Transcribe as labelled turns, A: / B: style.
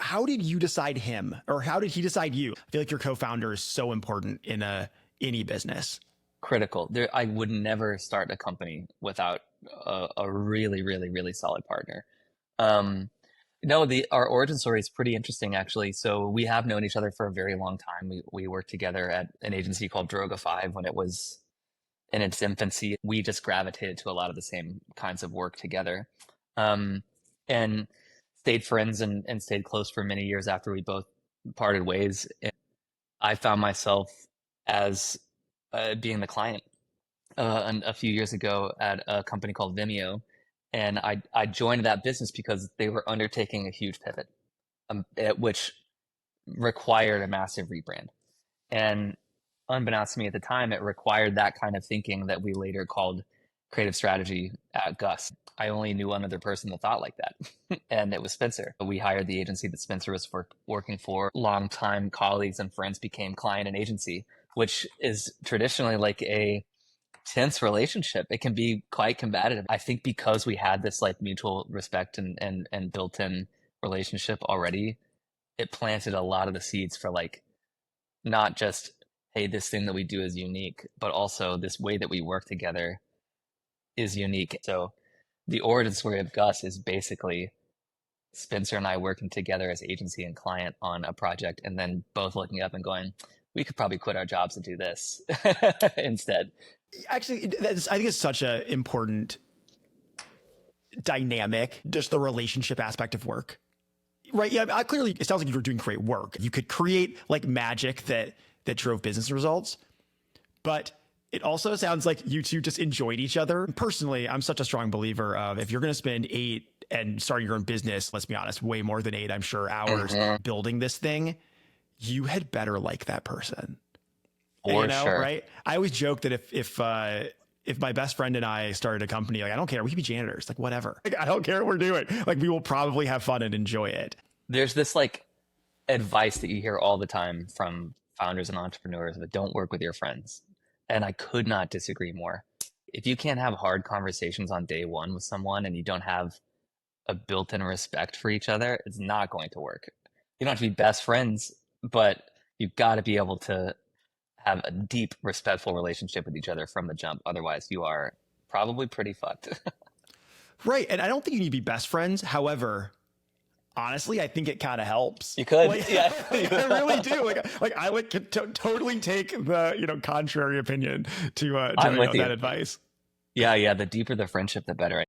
A: how did you decide him, or how did he decide you? I feel like your co-founder is so important in any business.
B: Critical. I would never start a company without a really, really, really solid partner. Um, no, our origin story is pretty interesting, actually. So we have known each other for a very long time. We worked together at an agency called Droga 5 when it was in its infancy. We just gravitated to a lot of the same kinds of work together, and stayed friends and stayed close for many years after we both parted ways. And I found myself as being the client a few years ago at a company called Vimeo. And I joined that business because they were undertaking a huge pivot, which required a massive rebrand. And unbeknownst to me at the time, it required that kind of thinking that we later called creative strategy at Gus. I only knew one other person that thought like that, and it was Spencer. We hired the agency that Spencer was working for. Longtime colleagues and friends became client and agency, which is traditionally like a tense relationship. It can be quite combative. I think because we had this like mutual respect and built-in relationship already, it planted a lot of the seeds for like not just, hey, this thing that we do is unique, but also this way that we work together is unique. So the origin story of Gus is basically Spencer and I working together as agency and client on a project, and then both looking up and going, we could probably quit our jobs and do this instead.
A: Actually, I think it's such an important dynamic, just the relationship aspect of work. Right. Yeah. Clearly, it sounds like you were doing great work. You could create like magic that drove business results. But it also sounds like you two just enjoyed each other. Personally, I'm such a strong believer of if you're going to spend 8 and starting your own business, let's be honest, way more than 8, I'm sure, hours building this thing, you had better like that person.
B: For sure.
A: Right? I always joke that if my best friend and I started a company, like, I don't care, we could be janitors, like whatever. Like, I don't care what we're doing. Like, we will probably have fun and enjoy it.
B: There's this like advice that you hear all the time from founders and entrepreneurs, but don't work with your friends. And I could not disagree more. If you can't have hard conversations on day one with someone and you don't have a built-in respect for each other, it's not going to work. You don't have to be best friends, but you've got to be able to have a deep, respectful relationship with each other from the jump. Otherwise, you are probably pretty fucked.
A: Right. And I don't think you need to be best friends. However, honestly, I think it kind of helps.
B: You could,
A: like,
B: yeah.
A: I really do. Like I would totally take the contrary opinion to that advice.
B: Yeah. The deeper the friendship, the better.